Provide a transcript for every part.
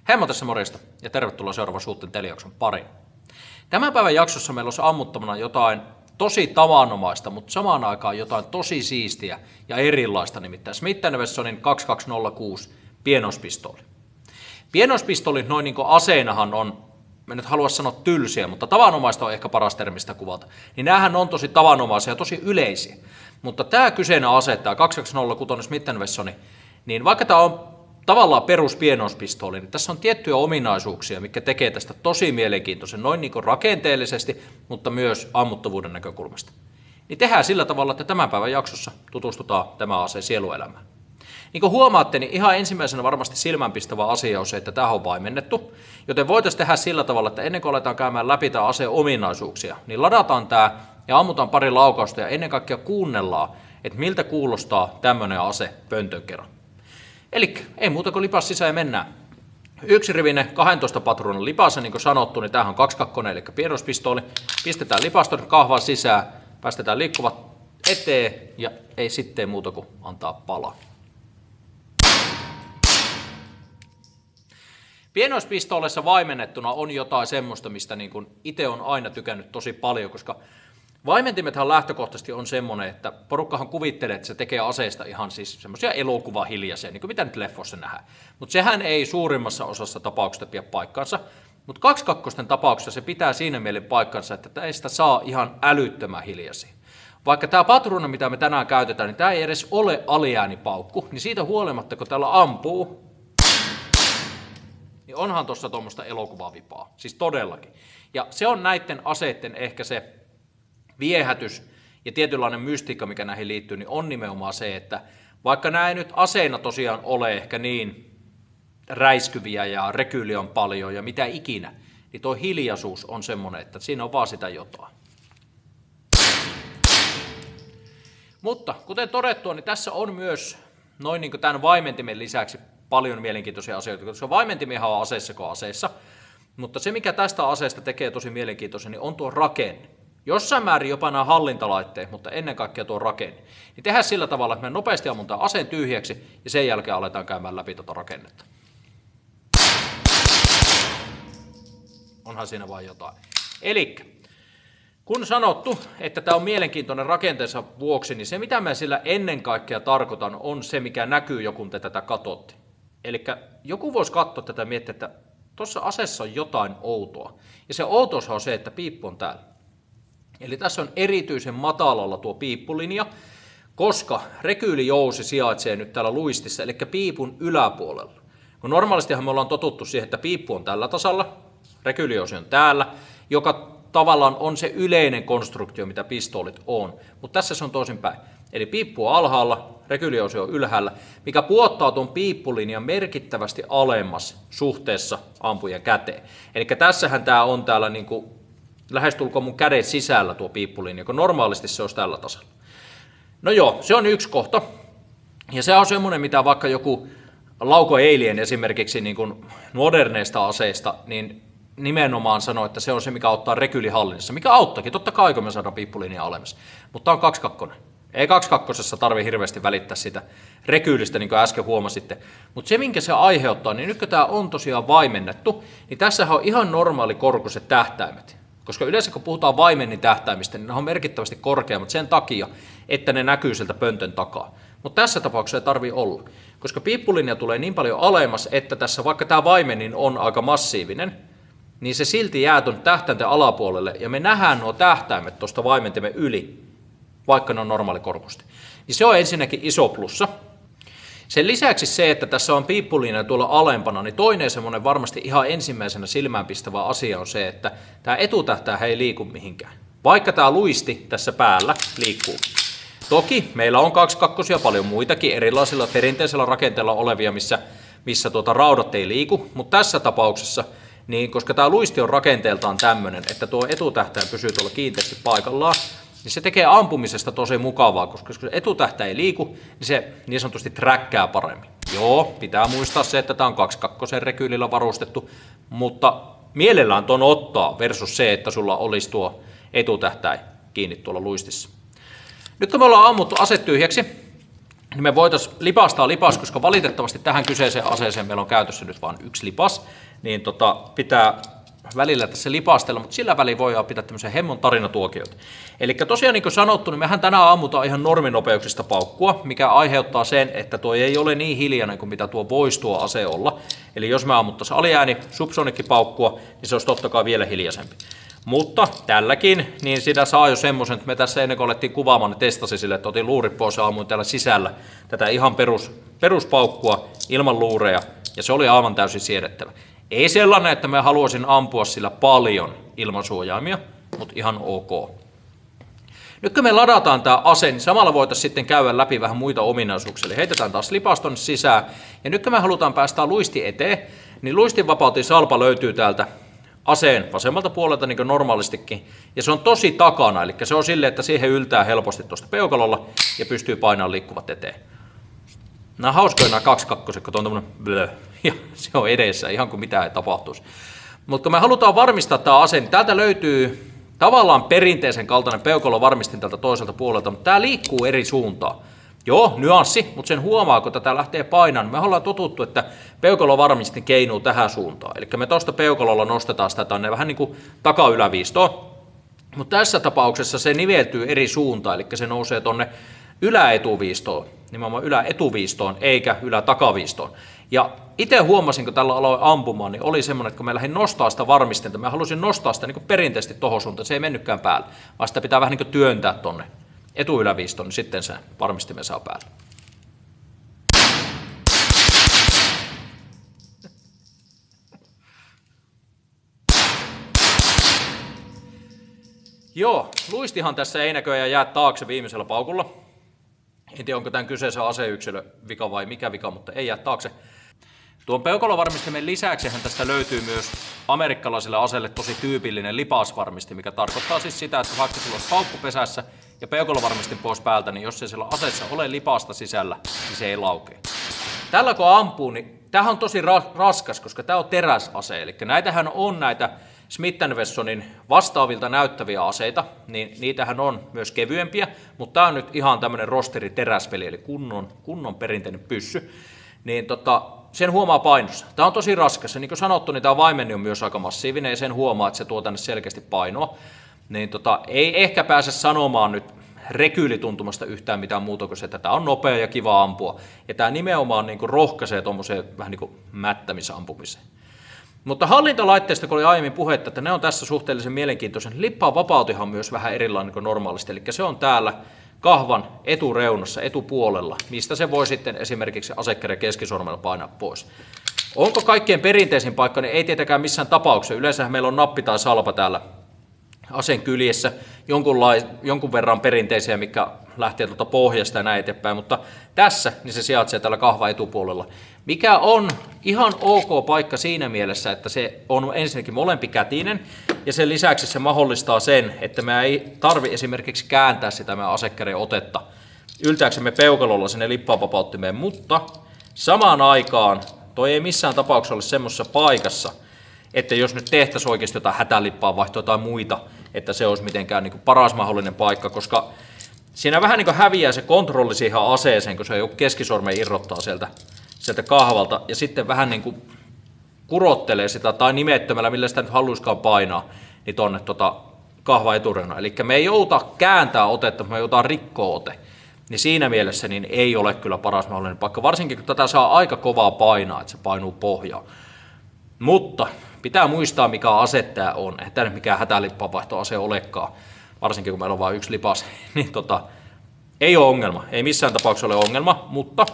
Hemmo tässä morjesta ja tervetuloa seuraavan Suutten telejakson pariin. Tämän päivän jaksossa meillä olisi ammuttavana jotain tosi tavanomaista, mutta samaan aikaan jotain tosi siistiä ja erilaista, nimittäin Smith & Wessonin 2206 pienoispistooli. Pienoispistooli noin niin kuin aseenahan on, en nyt halua sanoa tylsiä, mutta tavanomaista on ehkä paras termistä kuvata, niin näähän on tosi tavanomaisia ja tosi yleisiä. Mutta tämä kyseinen ase, tämä 2206 Smith & Wesson, niin vaikka tämä on tavallaan peruspienoispistooli, niin tässä on tiettyjä ominaisuuksia, mitkä tekee tästä tosi mielenkiintoisen noin niin kuin rakenteellisesti, mutta myös ammuttavuuden näkökulmasta. Niin tehdään sillä tavalla, että tämän päivän jaksossa tutustutaan tämä aseen sieluelämään. Niin kuin huomaatte, niin ihan ensimmäisenä varmasti silmänpistävä asia on se, että tämä on vaimennettu, joten voitaisiin tehdä sillä tavalla, että ennen kuin aletaan käymään läpi tämä aseen ominaisuuksia, niin ladataan tämä ja ammutaan pari laukausta ja ennen kaikkea kuunnellaan, että miltä kuulostaa tämmöinen ase pöntön kerran. Eli ei muuta kuin lipas sisään ja mennään. Yksirivinen 12 patruunan lipassa, niin kuin sanottu, niin tämähän on 22, eli pienoispistooli. Pistetään lipaston kahvaan sisään, päästetään liikkuvat eteen ja ei sitten muuta kuin antaa palaa. Pienoispistooleissa vaimennettuna on jotain semmoista, mistä niin kuin itse on aina tykännyt tosi paljon, koska vaimentimethan lähtökohtaisesti on semmoinen, että porukkahan kuvittelee, että se tekee aseista ihan siis semmoisia elokuvahiljaisia, niin kuin mitä nyt leffoissa nähdään. Mutta sehän ei suurimmassa osassa tapauksista pidä paikkansa, mutta 22 tapauksessa se pitää siinä mielin paikkansa, että tästä saa ihan älyttömän hiljaisia. Vaikka tämä patruuna, mitä me tänään käytetään, niin tämä ei edes ole aliäänipaukku, niin siitä huolimatta, kun täällä ampuu, niin onhan tuossa tuommoista elokuvavipaa, siis todellakin. Ja se on näiden aseiden ehkä se viehätys ja tietynlainen mystiikka, mikä näihin liittyy, niin on nimenomaan se, että vaikka nämä ei nyt aseina tosiaan ole ehkä niin räiskyviä ja rekyyli on paljon ja mitä ikinä, niin tuo hiljaisuus on semmoinen, että siinä on vaan sitä jotain. Mutta kuten todettua, niin tässä on myös noin niin kuin tämän vaimentimen lisäksi paljon mielenkiintoisia asioita, koska vaimentimihan on aseessa kuin aseessa, mutta se mikä tästä aseesta tekee tosi mielenkiintoisen, niin on tuo rakenne. Jossain määrin jopa nämä hallintalaitteet, mutta ennen kaikkea tuo rakenne. Niin tehdään sillä tavalla, että me nopeasti ammutaan aseen tyhjäksi ja sen jälkeen aletaan käymään läpi tuota rakennetta. Onhan siinä vain jotain. Elikkä, kun sanottu, että tämä on mielenkiintoinen rakenteensa vuoksi, niin se mitä mä sillä ennen kaikkea tarkoitan on se, mikä näkyy jo kun te tätä katsotte. Elikkä joku voisi katsoa tätä ja miettiä, että tuossa aseessa on jotain outoa. Ja se outous on se, että piippu on täällä. Eli tässä on erityisen matalalla tuo piippulinja, koska rekyylijousi sijaitsee nyt täällä luistissa, eli piipun yläpuolella. Kun normaalistihan me ollaan totuttu siihen, että piippu on tällä tasalla, rekyylijousi on täällä, joka tavallaan on se yleinen konstruktio, mitä pistoolit on. Mutta tässä se on toisinpäin. Eli piippu on alhaalla, rekyylijousi on ylhäällä, mikä puottaa tuon piippulinjan merkittävästi alemmas suhteessa ampujan käteen. Eli tässähän tämä on täällä niin kuin lähestulkoon mun käden sisällä tuo piippulinja, kun normaalisti se olisi tällä tasalla. No joo, se on yksi kohta. Ja se on semmoinen, mitä vaikka joku Lauko Alien esimerkiksi niin kuin moderneista aseista, niin nimenomaan sanoo, että se on se, mikä auttaa rekyylihallinnassa. Mikä auttakin, totta kai kun me saadaan piippulinjaa alemmas. Mutta tämä on 22. Ei 22 tarvitse hirveästi välittää sitä rekyylistä, niin kuin äsken huomasitte. Mutta se, minkä se aiheuttaa, niin nyt kun tämä on tosiaan vaimennettu, niin tässähän on ihan normaali korkuiset tähtäimet. Koska yleensä kun puhutaan vaimennin tähtäimistä, niin ne on merkittävästi korkeammat sen takia, että ne näkyy sieltä pöntön takaa. Mutta tässä tapauksessa ei tarvitse olla, koska piippulinja tulee niin paljon alemmas, että tässä vaikka tämä vaimennin on aika massiivinen, niin se silti jää tuon tähtäinten alapuolelle, ja me nähdään nuo tähtäimet tuosta vaimentimen yli, vaikka ne on normaalikorkusti. Niin se on ensinnäkin iso plussa. Sen lisäksi se, että tässä on piippulinja tuolla alempana, niin toinen semmoinen varmasti ihan ensimmäisenä silmäänpistävä asia on se, että tämä etutähtäin ei liiku mihinkään. Vaikka tämä luisti tässä päällä liikkuu. Toki meillä on 22 paljon muitakin erilaisilla perinteisellä rakenteella olevia, missä raudat ei liiku, mutta tässä tapauksessa, niin koska tämä luisti on rakenteeltaan tämmöinen, että tuo etutähtäin pysyy tuolla kiinteästi paikallaan, niin se tekee ampumisesta tosi mukavaa, koska jos etutähtäin ei liiku, niin se niin sanotusti träkkää paremmin. Joo, pitää muistaa se, että tämä on 22 rekyylillä varustettu, mutta mielellään tuon ottaa versus se, että sulla olisi tuo etutähtäin kiinni tuolla luistissa. Nyt kun me ollaan ammuttu ase tyhjäksi, niin me voitaisiin lipastaa lipas, koska valitettavasti tähän kyseiseen aseeseen meillä on käytössä nyt vain yksi lipas, niin pitää välillä tässä lipastella, mutta sillä väliin voidaan pitää tämmöisen hemmon tarinatuokioita. Eli tosiaan niin kuin sanottu, niin mehän tänään ammutaan ihan norminopeuksista paukkua, mikä aiheuttaa sen, että tuo ei ole niin hiljainen kuin mitä tuo voisi tuo ase olla. Eli jos me ammuttaisiin aliääni subsonic-paukkua, niin se olisi totta kai vielä hiljaisempi. Mutta tälläkin, niin sitä saa jo semmoisen, että me tässä ennen kuin alettiin kuvaamaan, niin testasin sille, että otin luurit pois ja ammuin täällä sisällä tätä ihan peruspaukkua ilman luureja, ja se oli aivan täysin siedettävä. Ei sellainen, että mä haluaisin ampua sillä paljon ilman suojaimia, mutta ihan ok. Nyt kun me ladataan tämä ase, niin samalla voitaisiin sitten käydä läpi vähän muita ominaisuuksia. Eli heitetään taas lipas tonne sisään. Ja nyt kun me halutaan päästä luisti eteen, niin luistinvapautin salpa löytyy täältä aseen vasemmalta puolelta niin kuin normaalistikin. Ja se on tosi takana, eli se on silleen, että siihen yltää helposti tuosta peukalolla ja pystyy painamaan liikkuvat eteen. Nämä on hauskoja nämä 2-2, kun on tämmöinen blö, ja se on edessä, ihan kuin mitään ei tapahtuisi. Mutta kun me halutaan varmistaa tämä ase, niin täältä löytyy tavallaan perinteisen kaltainen peukalovarmistin tältä toiselta puolelta, mutta tämä liikkuu eri suuntaan. Joo, nyanssi, mutta sen huomaa, kun tätä lähtee painamaan. Me ollaan totuttu, että peukalovarmistin keinuu tähän suuntaan. Eli me tuosta peukalolla nostetaan sitä tänne vähän niin kuin takayläviistoon. Mutta tässä tapauksessa se niveltyy eri suuntaan, eli se nousee tuonne yläetuviistoon, nimenomaan yläetuviistoon, eikä ylätakaviistoon. Ja itse huomasin, kun tällä aloin ampumaan, niin oli semmoinen, että kun me lähdin nostaa sitä varmistinta, mä halusin nostaa sitä niin kuin perinteisesti tohon suuntaan, se ei mennytkään päälle, vaan sitä pitää vähän niin kuin työntää tonne etuyläviistoon, niin sitten se varmistimen saa päälle. Joo, luistihan tässä ei näköjään jää taakse viimeisellä paukulla. En tiedä, onko tämän kyseisen aseyksilö vika vai mikä vika, mutta ei jää taakse. Tuon peukalovarmistimen lisäksihän tästä löytyy myös amerikkalaisille aseille tosi tyypillinen lipasvarmisti, mikä tarkoittaa siis sitä, että vaikka sulla olisi paukku pesässä ja peukalovarmistin pois päältä, niin jos ei siellä aseessa ole lipasta sisällä, niin se ei laukea. Tällä kun ampuu, niin tämähän on tosi raskas, koska tämä on teräsase. Eli näitähän on näitä Smith & Wessonin vastaavilta näyttäviä aseita, niin niitähän on myös kevyempiä, mutta tämä on nyt ihan tämmöinen rosteri teräspeli, eli kunnon perinteinen pyssy. Niin sen huomaa painossa. Tämä on tosi raskas, ja niin kuin sanottu, niin tämä vaimenni on myös aika massiivinen, ja sen huomaa, että se tuo tänne selkeästi painoa. Niin ei ehkä pääse sanomaan nyt rekyylituntumasta yhtään mitään muuta kuin se, että tämä on nopea ja kiva ampua. Ja tämä nimenomaan niin kuin rohkaisee tuommoiseen vähän niin kuin mättämisampumiseen. Mutta hallintalaitteista, kun oli aiemmin puhetta, että ne on tässä suhteellisen mielenkiintoisen. Lippaan vapautihan on myös vähän erilainen kuin normaalisti, eli se on täällä kahvan etureunassa, etupuolella, mistä se voi sitten esimerkiksi asekkäden keskisormella painaa pois. Onko kaikkein perinteisin paikka, niin ei tietenkään missään tapauksessa. Yleensähän meillä on nappi tai salpa täällä aseen kyljessä, jonkun verran perinteisiä, mikä lähtee tuolta pohjasta ja näin eteenpäin, mutta tässä niin se sijaitsee täällä kahvan etupuolella, mikä on ihan ok paikka siinä mielessä, että se on ensinnäkin molempikätinen, ja sen lisäksi se mahdollistaa sen, että me ei tarvi esimerkiksi kääntää sitä meidän asekkäden otetta yltääksemme peukalolla sinne lippaanvapauttimeen, mutta samaan aikaan toi ei missään tapauksessa ole semmoisessa paikassa, että jos nyt tehtäisiin oikeasti jotain hätälippaa vaihtoa tai muita, että se olisi mitenkään niin kuin paras mahdollinen paikka, koska siinä vähän niin kuin häviää se kontrolli siihen aseeseen, kun se joku keskisormen irrottaa sieltä kahvalta ja sitten vähän niin kuin kurottelee sitä tai nimettömällä, millä sitä nyt haluaisikaan painaa, niin tuonne kahvan etureunaan. Eli me ei jouta kääntää otetta, me joutaa rikkoa ote. Niin siinä mielessä niin ei ole kyllä paras mahdollinen paikka, varsinkin kun tätä saa aika kovaa painaa, että se painuu pohjaan. Mutta pitää muistaa, mikä ase tämä on. Eihän tämä nyt mikään hätälippaanvaihtoase olekaan, varsinkin kun meillä on vain yksi lipas. Niin ei ole ongelma, ei missään tapauksessa ole ongelma, mutta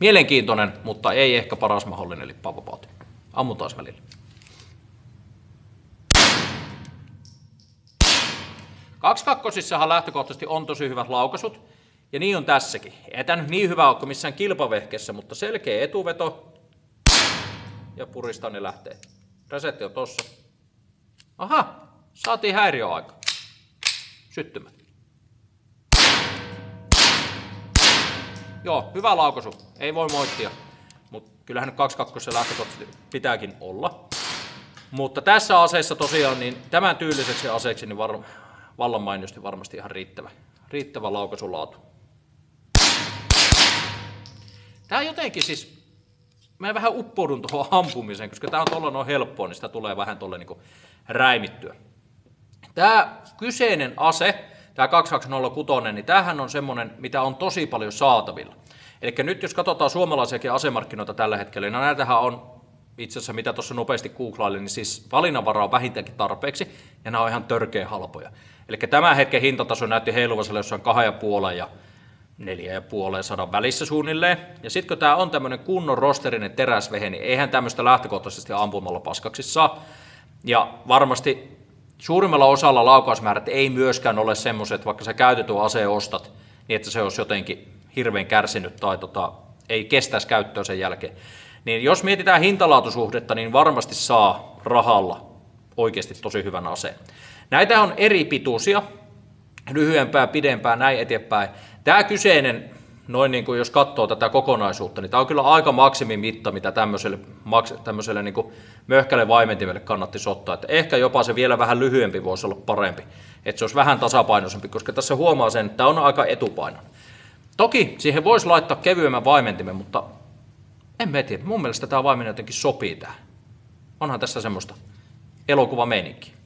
mielenkiintoinen, mutta ei ehkä paras mahdollinen lippaanvapautin. Ammutaan välillä. 2-2 lähtökohtaisesti on tosi hyvät laukaisut, ja niin on tässäkin. Ei tämä nyt niin hyvä ole kuin missään kilpavehkeessä, mutta selkeä etuveto, ja puristaa ne lähtee. Resetti on tossa. Aha, saatiin häiriöaika. Syttymä. Joo, hyvä laukaisu. Ei voi moittia. Mutta kyllähän nyt 2-2 lähtökohtaisesti pitääkin olla. Mutta tässä aseessa tosiaan, niin tämän tyyliseksi aseeksi, niin vallan mainiosti varmasti ihan riittävä laukaisulaatu. Tää jotenkin siis, mä vähän uppoudun tuohon ampumiseen, koska tää on tuolla noin helppoa, niin sitä tulee vähän tuolle niinku räimittyä. Tää kyseinen ase, tää 2206, niin tämähän on semmonen, mitä on tosi paljon saatavilla. Eli nyt jos katsotaan suomalaisiakin asemarkkinoita tällä hetkellä, niin näitähän on itse asiassa, mitä tuossa nopeasti googlailin, niin siis valinnanvaraa on vähintäänkin tarpeeksi, ja nämä on ihan törkeä halpoja. Eli tämän hetken hintataso näytti heiluvaiselle jossain 2,5 ja 4,5 välissä suunnilleen. Ja sitten kun tämä on tämmöinen kunnon rosterinen teräsvehe, niin eihän tämmöistä lähtökohtaisesti ampumalla paskaksi saa. Ja varmasti suurimmalla osalla laukausmäärät ei myöskään ole semmoiset, vaikka sä käytetyn aseen ostat, niin että se olisi jotenkin hirveän kärsinyt tai ei kestäisi käyttöä sen jälkeen. Niin jos mietitään hintalaatusuhdetta, niin varmasti saa rahalla oikeasti tosi hyvän aseen. Näitä on eri pituisia, lyhyempää, pidempää, näin eteenpäin. Tämä kyseinen, noin niin kuin jos katsoo tätä kokonaisuutta, niin tämä on kyllä aika maksimimitta, mitä tämmöiselle niin kuin möhkälle vaimentimelle kannattaisi ottaa. Että ehkä jopa se vielä vähän lyhyempi voisi olla parempi, että se olisi vähän tasapainoisempi, koska tässä huomaa sen, että tämä on aika etupaino. Toki siihen voisi laittaa kevyemmän vaimentimen, mutta en mä tiedä, mun mielestä tämä vaimen jotenkin sopii tähän. Onhan tässä semmoista elokuvameininkiä.